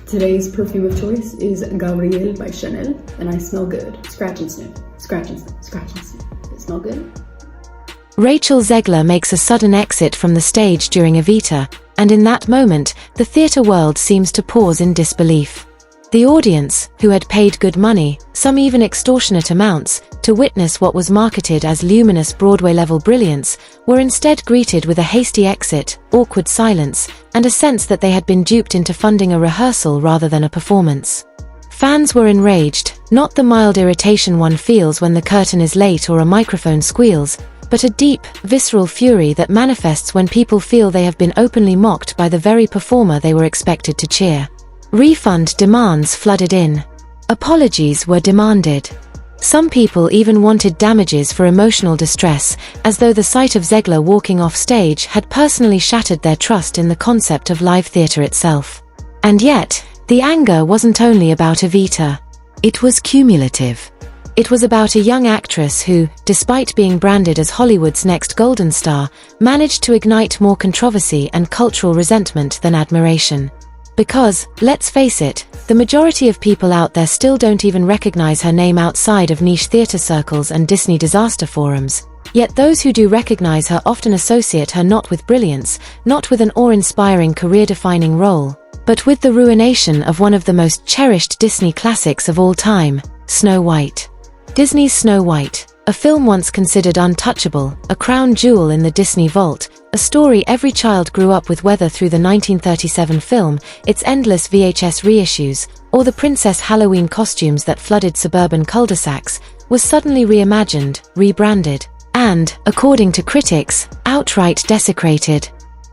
Today's perfume of choice is Gabrielle by Chanel, and I smell good. Scratch and sniff, scratch and sniff, scratch and sniff. It smell good? Rachel Zegler makes a sudden exit from the stage during Evita, and in that moment, the theatre world seems to pause in disbelief. The audience, who had paid good money, some even extortionate amounts, to witness what was marketed as luminous Broadway-level brilliance, were instead greeted with a hasty exit, awkward silence, and a sense that they had been duped into funding a rehearsal rather than a performance. Fans were enraged, not the mild irritation one feels when the curtain is late or a microphone squeals, but a deep, visceral fury that manifests when people feel they have been openly mocked by the very performer they were expected to cheer. Refund demands flooded in. Apologies were demanded. Some people even wanted damages for emotional distress, as though the sight of Zegler walking off stage had personally shattered their trust in the concept of live theatre itself. And yet, the anger wasn't only about Evita. It was cumulative. It was about a young actress who, despite being branded as Hollywood's next golden star, managed to ignite more controversy and cultural resentment than admiration. Because, let's face it, the majority of people out there still don't even recognize her name outside of niche theater circles and Disney disaster forums. Yet those who do recognize her often associate her not with brilliance, not with an awe-inspiring career-defining role, but with the ruination of one of the most cherished Disney classics of all time, Snow White. Disney's Snow White, a film once considered untouchable, a crown jewel in the Disney vault, a story every child grew up with, whether through the 1937 film, its endless VHS reissues, or the Princess Halloween costumes that flooded suburban cul-de-sacs, was suddenly reimagined, rebranded, and, according to critics, outright desecrated.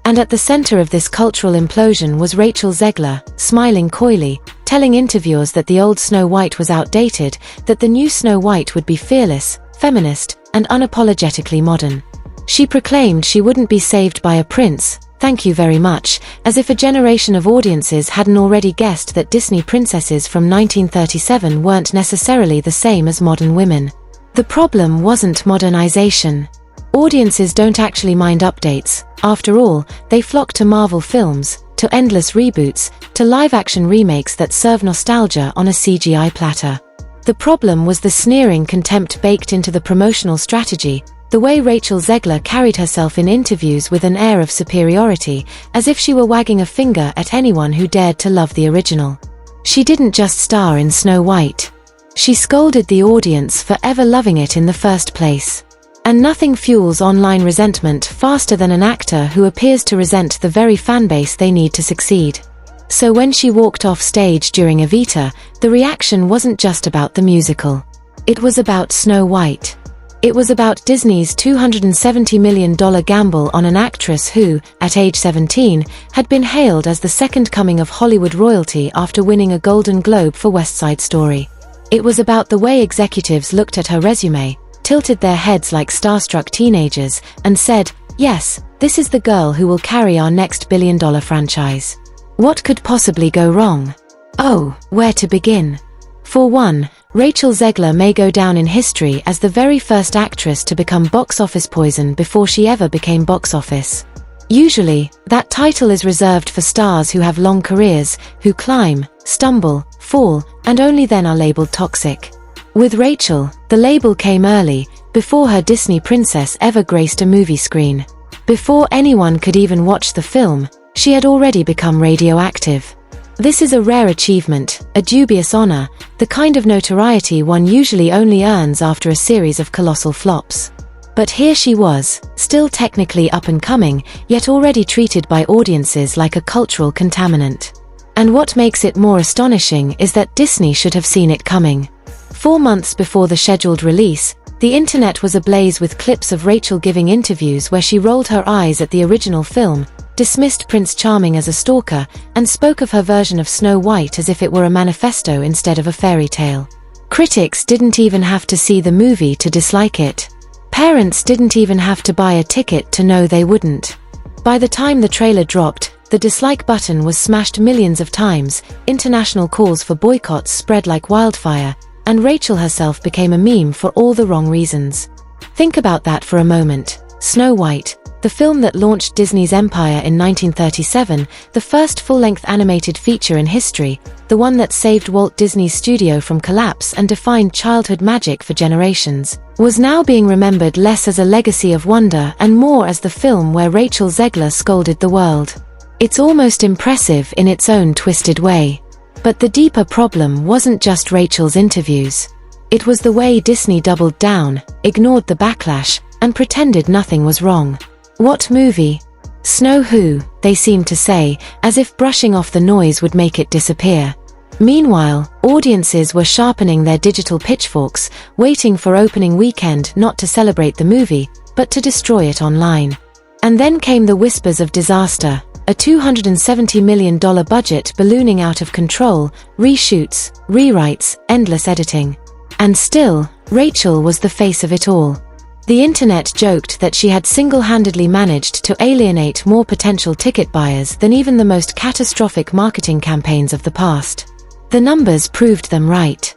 And at the center of this cultural implosion was Rachel Zegler, smiling coyly, telling interviewers that the old Snow White was outdated, that the new Snow White would be fearless, feminist, and unapologetically modern. She proclaimed she wouldn't be saved by a prince, thank you very much, as if a generation of audiences hadn't already guessed that Disney princesses from 1937 weren't necessarily the same as modern women. The problem wasn't modernization. Audiences don't actually mind updates. After all, they flock to Marvel films, to endless reboots, to live-action remakes that serve nostalgia on a CGI platter. The problem was the sneering contempt baked into the promotional strategy, the way Rachel Zegler carried herself in interviews with an air of superiority, as if she were wagging a finger at anyone who dared to love the original. She didn't just star in Snow White. She scolded the audience for ever loving it in the first place. And nothing fuels online resentment faster than an actor who appears to resent the very fanbase they need to succeed. So when she walked off stage during Evita, the reaction wasn't just about the musical. It was about Snow White. It was about Disney's $270 million gamble on an actress who, at age 17, had been hailed as the second coming of Hollywood royalty after winning a Golden Globe for West Side Story. It was about the way executives looked at her resume, tilted their heads like starstruck teenagers, and said, "Yes, this is the girl who will carry our next billion-dollar franchise." What could possibly go wrong? Oh, where to begin? For one, Rachel Zegler may go down in history as the very first actress to become box office poison before she ever became box office. Usually, that title is reserved for stars who have long careers, who climb, stumble, fall, and only then are labeled toxic. With Rachel, the label came early, before her Disney princess ever graced a movie screen. Before anyone could even watch the film, she had already become radioactive. This is a rare achievement, a dubious honor, the kind of notoriety one usually only earns after a series of colossal flops. But here she was, still technically up and coming, yet already treated by audiences like a cultural contaminant. And what makes it more astonishing is that Disney should have seen it coming. 4 months before the scheduled release, the internet was ablaze with clips of Rachel giving interviews where she rolled her eyes at the original film, dismissed Prince Charming as a stalker, and spoke of her version of Snow White as if it were a manifesto instead of a fairy tale. Critics didn't even have to see the movie to dislike it. Parents didn't even have to buy a ticket to know they wouldn't. By the time the trailer dropped, the dislike button was smashed millions of times, international calls for boycotts spread like wildfire, and Rachel herself became a meme for all the wrong reasons. Think about that for a moment. Snow White, the film that launched Disney's empire in 1937, the first full-length animated feature in history, the one that saved Walt Disney's studio from collapse and defined childhood magic for generations, was now being remembered less as a legacy of wonder and more as the film where Rachel Zegler scolded the world. It's almost impressive in its own twisted way. But the deeper problem wasn't just Rachel's interviews. It was the way Disney doubled down, ignored the backlash, and pretended nothing was wrong. What movie? Snow Who, they seemed to say, as if brushing off the noise would make it disappear. Meanwhile, audiences were sharpening their digital pitchforks, waiting for opening weekend not to celebrate the movie, but to destroy it online. And then came the whispers of disaster, a $270 million budget ballooning out of control, reshoots, rewrites, endless editing. And still, Rachel was the face of it all. The internet joked that she had single-handedly managed to alienate more potential ticket buyers than even the most catastrophic marketing campaigns of the past. The numbers proved them right.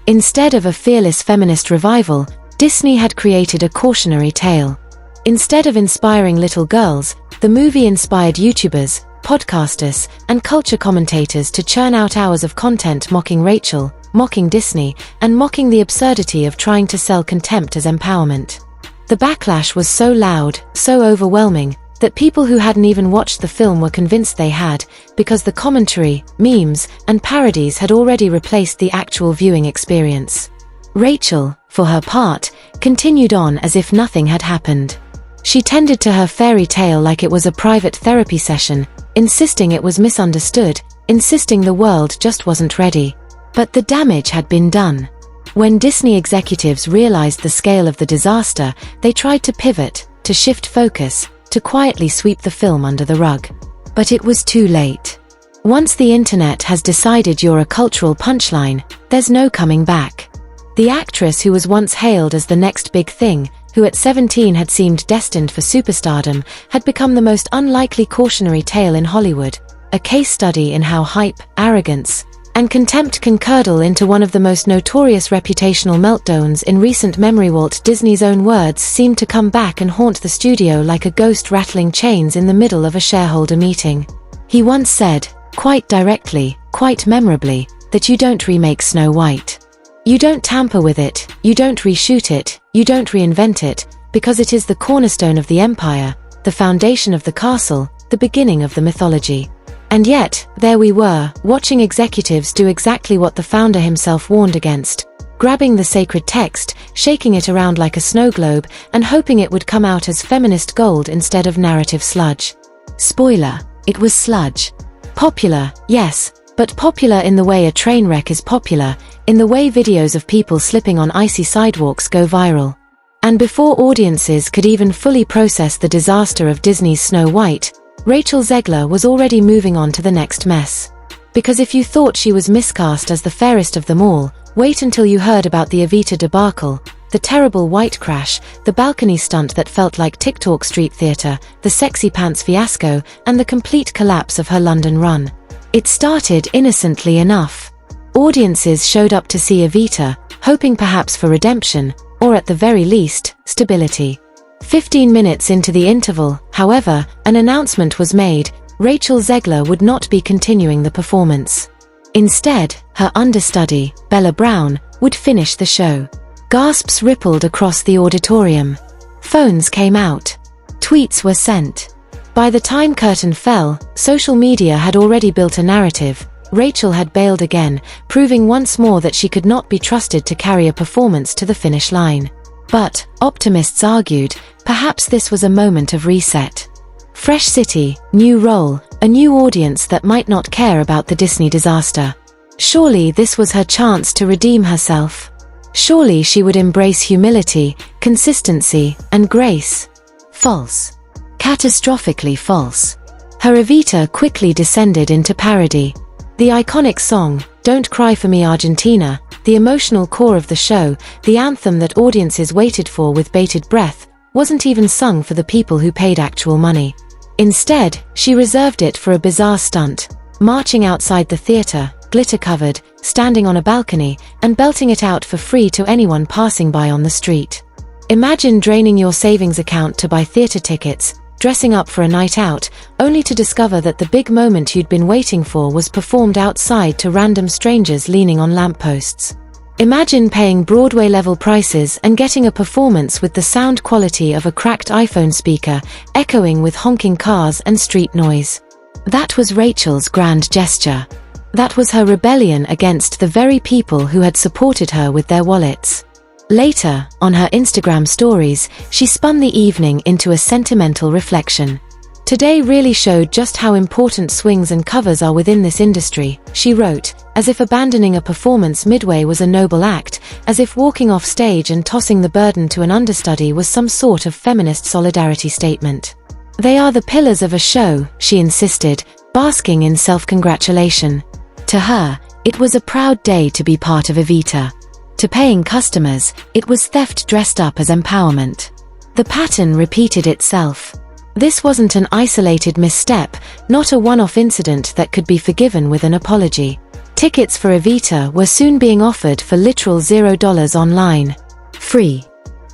Instead of a fearless feminist revival, Disney had created a cautionary tale. Instead of inspiring little girls, the movie inspired YouTubers, podcasters, and culture commentators to churn out hours of content mocking Rachel, mocking Disney, and mocking the absurdity of trying to sell contempt as empowerment. The backlash was so loud, so overwhelming, that people who hadn't even watched the film were convinced they had, because the commentary, memes, and parodies had already replaced the actual viewing experience. Rachel, for her part, continued on as if nothing had happened. She tended to her fairy tale like it was a private therapy session, insisting it was misunderstood, insisting the world just wasn't ready. But the damage had been done. When Disney executives realized the scale of the disaster, they tried to pivot, to shift focus, to quietly sweep the film under the rug. But it was too late. Once the internet has decided you're a cultural punchline, there's no coming back. The actress who was once hailed as the next big thing, who at 17 had seemed destined for superstardom, had become the most unlikely cautionary tale in Hollywood, a case study in how hype, arrogance, and contempt can curdle into one of the most notorious reputational meltdowns in recent memory. Walt Disney's own words seemed to come back and haunt the studio like a ghost rattling chains in the middle of a shareholder meeting. He once said, quite directly, quite memorably, that you don't remake Snow White. You don't tamper with it, you don't reshoot it, you don't reinvent it, because it is the cornerstone of the empire, the foundation of the castle, the beginning of the mythology. And yet, there we were, watching executives do exactly what the founder himself warned against, grabbing the sacred text, shaking it around like a snow globe, and hoping it would come out as feminist gold instead of narrative sludge. Spoiler, it was sludge. Popular, yes, but popular in the way a train wreck is popular, in the way videos of people slipping on icy sidewalks go viral. And before audiences could even fully process the disaster of Disney's Snow White, Rachel Zegler was already moving on to the next mess. Because if you thought she was miscast as the fairest of them all, wait until you heard about the Evita debacle, the terrible white crash, the balcony stunt that felt like TikTok street theater, the sexy pants fiasco, and the complete collapse of her London run. It started innocently enough. Audiences showed up to see Evita, hoping perhaps for redemption, or at the very least, stability. 15 minutes into the interval, however, an announcement was made: Rachel Zegler would not be continuing the performance. Instead, her understudy, Bella Brown, would finish the show. Gasps rippled across the auditorium. Phones came out. Tweets were sent. By the time curtain fell, social media had already built a narrative. Rachel had bailed again, proving once more that she could not be trusted to carry a performance to the finish line. But, optimists argued, perhaps this was a moment of reset. Fresh city, new role, a new audience that might not care about the Disney disaster. Surely this was her chance to redeem herself. Surely she would embrace humility, consistency, and grace. False. Catastrophically false. Her Evita quickly descended into parody. The iconic song, Don't Cry for Me Argentina, the emotional core of the show, the anthem that audiences waited for with bated breath, wasn't even sung for the people who paid actual money. Instead, she reserved it for a bizarre stunt, marching outside the theater, glitter-covered, standing on a balcony, and belting it out for free to anyone passing by on the street. Imagine draining your savings account to buy theater tickets, dressing up for a night out, only to discover that the big moment you'd been waiting for was performed outside to random strangers leaning on lampposts. Imagine paying Broadway-level prices and getting a performance with the sound quality of a cracked iPhone speaker, echoing with honking cars and street noise. That was Rachel's grand gesture. That was her rebellion against the very people who had supported her with their wallets. Later, on her Instagram stories, she spun the evening into a sentimental reflection. "Today really showed just how important swings and covers are within this industry," she wrote, as if abandoning a performance midway was a noble act, as if walking off stage and tossing the burden to an understudy was some sort of feminist solidarity statement. "They are the pillars of a show," she insisted, basking in self-congratulation. To her, it was a proud day to be part of Evita. To paying customers, it was theft dressed up as empowerment. The pattern repeated itself. This wasn't an isolated misstep, not a one-off incident that could be forgiven with an apology. Tickets for Evita were soon being offered for literal $0 online. Free.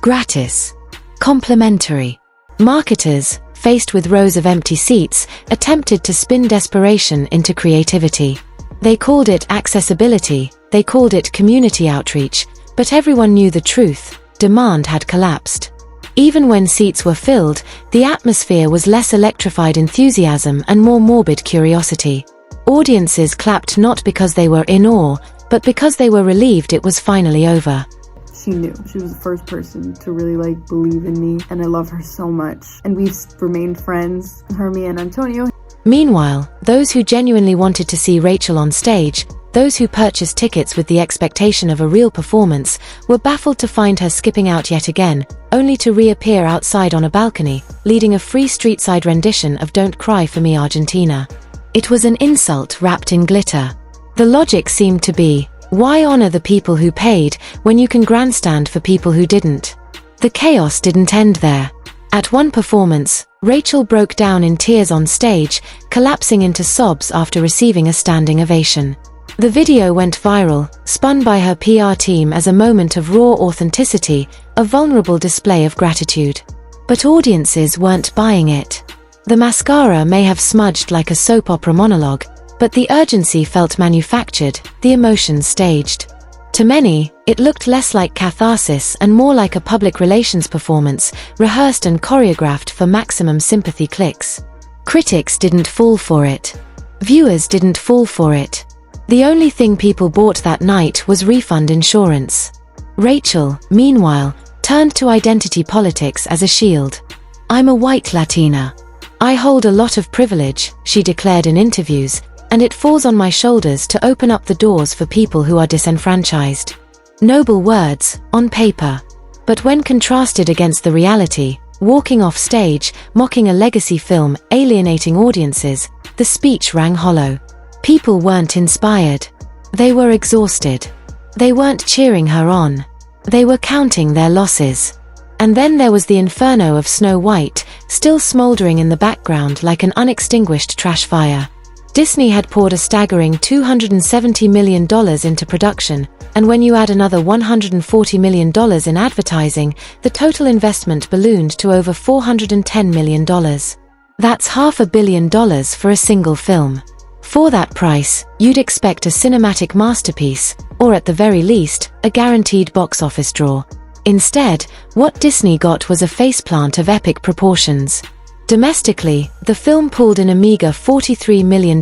Gratis. Complimentary. Marketers, faced with rows of empty seats, attempted to spin desperation into creativity. They called it accessibility, they called it community outreach, but everyone knew the truth: demand had collapsed. Even when seats were filled, the atmosphere was less electrified enthusiasm and more morbid curiosity. Audiences clapped not because they were in awe, but because they were relieved it was finally over. She knew. She was the first person to really believe in me, and I love her so much. And we've remained friends, Hermie and Antonio. Meanwhile, those who genuinely wanted to see Rachel on stage, those who purchased tickets with the expectation of a real performance, were baffled to find her skipping out yet again, only to reappear outside on a balcony, leading a free street-side rendition of Don't Cry for Me Argentina. It was an insult wrapped in glitter. The logic seemed to be, why honor the people who paid when you can grandstand for people who didn't? The chaos didn't end there. At one performance, Rachel broke down in tears on stage, collapsing into sobs after receiving a standing ovation. The video went viral, spun by her PR team as a moment of raw authenticity, a vulnerable display of gratitude. But audiences weren't buying it. The mascara may have smudged like a soap opera monologue, but the urgency felt manufactured, the emotions staged. To many, it looked less like catharsis and more like a public relations performance, rehearsed and choreographed for maximum sympathy clicks. Critics didn't fall for it. Viewers didn't fall for it. The only thing people bought that night was refund insurance. Rachel, meanwhile, turned to identity politics as a shield. "I'm a white Latina. I hold a lot of privilege," she declared in interviews, "and it falls on my shoulders to open up the doors for people who are disenfranchised." Noble words, on paper. But when contrasted against the reality, walking off stage, mocking a legacy film, alienating audiences, the speech rang hollow. People weren't inspired. They were exhausted. They weren't cheering her on. They were counting their losses. And then there was the inferno of Snow White, still smoldering in the background like an unextinguished trash fire. Disney had poured a staggering $270 million into production, and when you add another $140 million in advertising, the total investment ballooned to over $410 million. That's $500 million for a single film. For that price, you'd expect a cinematic masterpiece, or at the very least, a guaranteed box office draw. Instead, what Disney got was a faceplant of epic proportions. Domestically, the film pulled in a meager $43 million,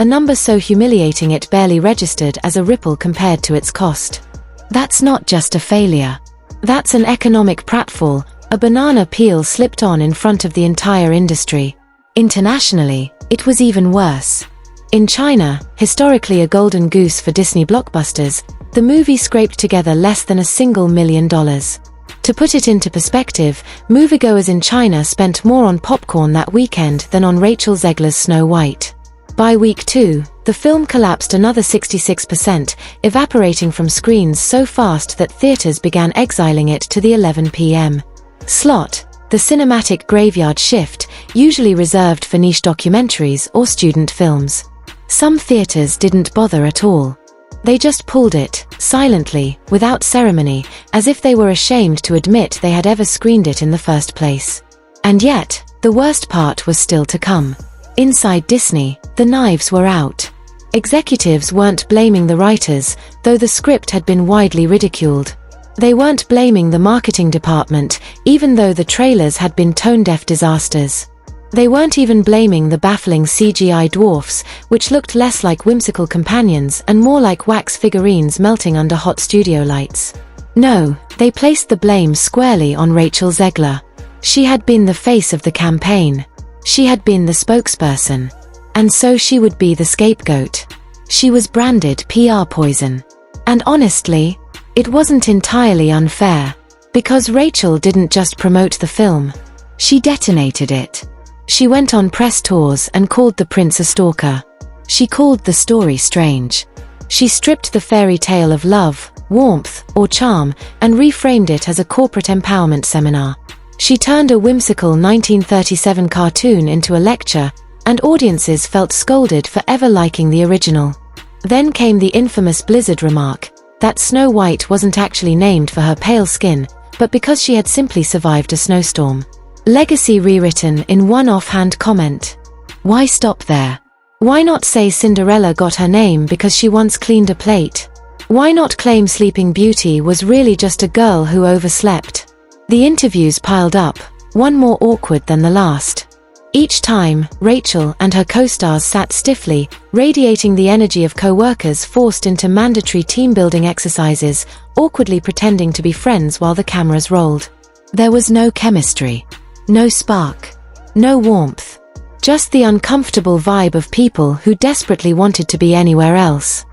a number so humiliating it barely registered as a ripple compared to its cost. That's not just a failure. That's an economic pratfall, a banana peel slipped on in front of the entire industry. Internationally, it was even worse. In China, historically a golden goose for Disney blockbusters, the movie scraped together less than $1 million. To put it into perspective, moviegoers in China spent more on popcorn that weekend than on Rachel Zegler's Snow White. By week 2, the film collapsed another 66%, evaporating from screens so fast that theaters began exiling it to the 11 p.m. slot, the cinematic graveyard shift, usually reserved for niche documentaries or student films. Some theaters didn't bother at all. They just pulled it, silently, without ceremony, as if they were ashamed to admit they had ever screened it in the first place. And yet, the worst part was still to come. Inside Disney, the knives were out. Executives weren't blaming the writers, though the script had been widely ridiculed. They weren't blaming the marketing department, even though the trailers had been tone-deaf disasters. They weren't even blaming the baffling CGI dwarfs, which looked less like whimsical companions and more like wax figurines melting under hot studio lights. No, they placed the blame squarely on Rachel Zegler. She had been the face of the campaign. She had been the spokesperson. And so she would be the scapegoat. She was branded PR poison. And honestly, it wasn't entirely unfair. Because Rachel didn't just promote the film. She detonated it. She went on press tours and called the prince a stalker. She called the story strange. She stripped the fairy tale of love, warmth, or charm, and reframed it as a corporate empowerment seminar. She turned a whimsical 1937 cartoon into a lecture, and audiences felt scolded for ever liking the original. Then came the infamous Blizzard remark, that Snow White wasn't actually named for her pale skin, but because she had simply survived a snowstorm. Legacy rewritten in one offhand comment. Why stop there? Why not say Cinderella got her name because she once cleaned a plate? Why not claim Sleeping Beauty was really just a girl who overslept? The interviews piled up, one more awkward than the last. Each time, Rachel and her co-stars sat stiffly, radiating the energy of co-workers forced into mandatory team-building exercises, awkwardly pretending to be friends while the cameras rolled. There was no chemistry. No spark. No warmth. Just the uncomfortable vibe of people who desperately wanted to be anywhere else.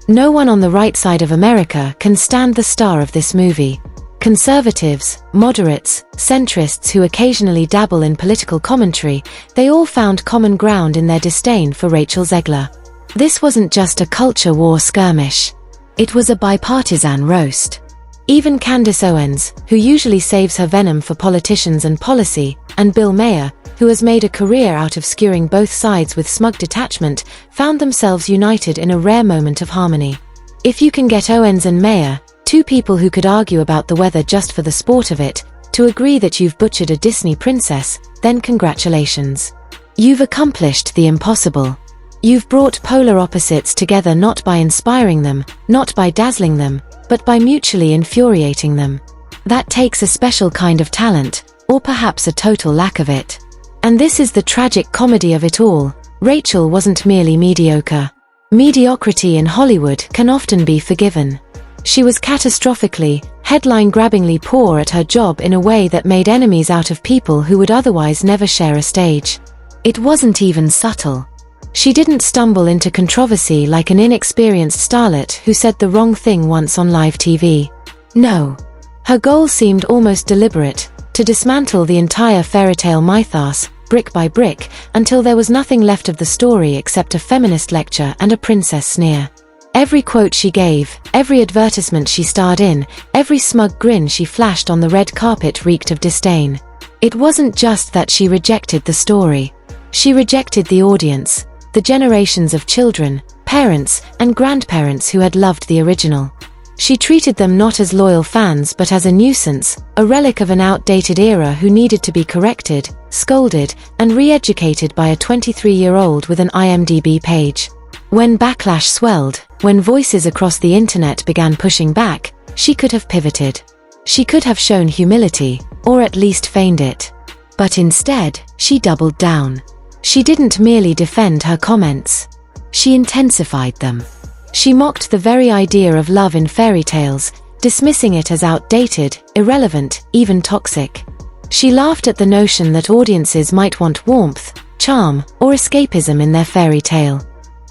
No one on the right side of America can stand the star of this movie. Conservatives, moderates, centrists who occasionally dabble in political commentary, they all found common ground in their disdain for Rachel Zegler. This wasn't just a culture war skirmish. It was a bipartisan roast. Even Candace Owens, who usually saves her venom for politicians and policy, and Bill Maher, who has made a career out of skewering both sides with smug detachment, found themselves united in a rare moment of harmony. If you can get Owens and Maher, two people who could argue about the weather just for the sport of it, to agree that you've butchered a Disney princess, then congratulations. You've accomplished the impossible. You've brought polar opposites together not by inspiring them, not by dazzling them, but by mutually infuriating them. That takes a special kind of talent, or perhaps a total lack of it. And this is the tragic comedy of it all. Rachel wasn't merely mediocre. Mediocrity in Hollywood can often be forgiven. She was catastrophically, headline-grabbingly poor at her job in a way that made enemies out of people who would otherwise never share a stage. It wasn't even subtle. She didn't stumble into controversy like an inexperienced starlet who said the wrong thing once on live TV. No. Her goal seemed almost deliberate, to dismantle the entire fairytale mythos, brick by brick, until there was nothing left of the story except a feminist lecture and a princess sneer. Every quote she gave, every advertisement she starred in, every smug grin she flashed on the red carpet reeked of disdain. It wasn't just that she rejected the story. She rejected the audience. The generations of children, parents, and grandparents who had loved the original. She treated them not as loyal fans but as a nuisance, a relic of an outdated era who needed to be corrected, scolded, and re-educated by a 23-year-old with an IMDb page. When backlash swelled, when voices across the internet began pushing back, she could have pivoted. She could have shown humility, or at least feigned it. But instead, she doubled down. She didn't merely defend her comments. She intensified them. She mocked the very idea of love in fairy tales, dismissing it as outdated, irrelevant, even toxic. She laughed at the notion that audiences might want warmth, charm, or escapism in their fairy tale.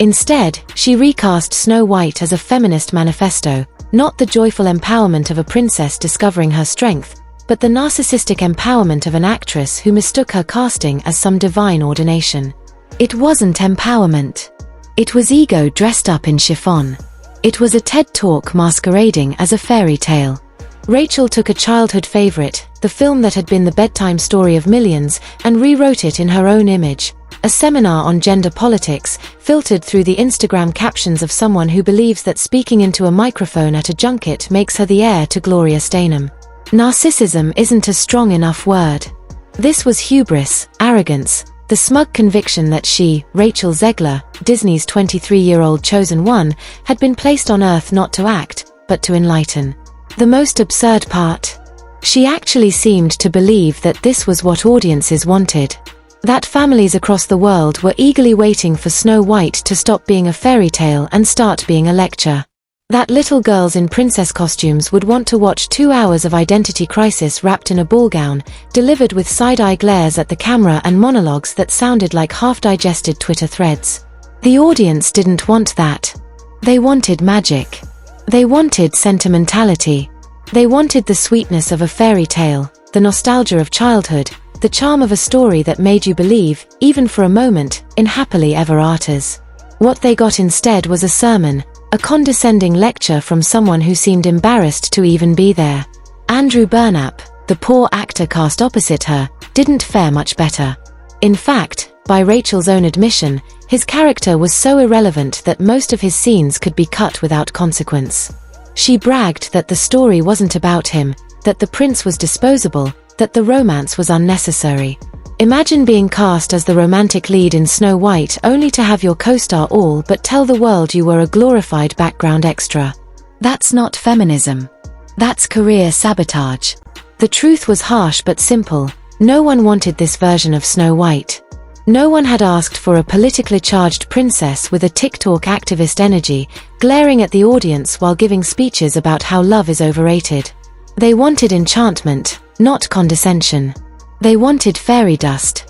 Instead, she recast Snow White as a feminist manifesto, not the joyful empowerment of a princess discovering her strength, but the narcissistic empowerment of an actress who mistook her casting as some divine ordination. It wasn't empowerment. It was ego dressed up in chiffon. It was a TED Talk masquerading as a fairy tale. Rachel took a childhood favorite, the film that had been the bedtime story of millions, and rewrote it in her own image, a seminar on gender politics, filtered through the Instagram captions of someone who believes that speaking into a microphone at a junket makes her the heir to Gloria Steinem. Narcissism isn't a strong enough word. This was hubris, arrogance, the smug conviction that she, Rachel Zegler, Disney's 23-year-old chosen one, had been placed on Earth not to act, but to enlighten. The most absurd part? She actually seemed to believe that this was what audiences wanted. That families across the world were eagerly waiting for Snow White to stop being a fairy tale and start being a lecture. That little girls in princess costumes would want to watch 2 hours of identity crisis wrapped in a ball gown, delivered with side-eye glares at the camera and monologues that sounded like half-digested Twitter threads. The audience didn't want that. They wanted magic. They wanted sentimentality. They wanted the sweetness of a fairy tale, the nostalgia of childhood, the charm of a story that made you believe, even for a moment, in happily ever afters. What they got instead was a sermon, a condescending lecture from someone who seemed embarrassed to even be there. Andrew Burnap, the poor actor cast opposite her, didn't fare much better. In fact, by Rachel's own admission, his character was so irrelevant that most of his scenes could be cut without consequence. She bragged that the story wasn't about him, that the prince was disposable, that the romance was unnecessary. Imagine being cast as the romantic lead in Snow White only to have your co-star all but tell the world you were a glorified background extra. That's not feminism. That's career sabotage. The truth was harsh but simple. No one wanted this version of Snow White. No one had asked for a politically charged princess with a TikTok activist energy, glaring at the audience while giving speeches about how love is overrated. They wanted enchantment, not condescension. They wanted fairy dust.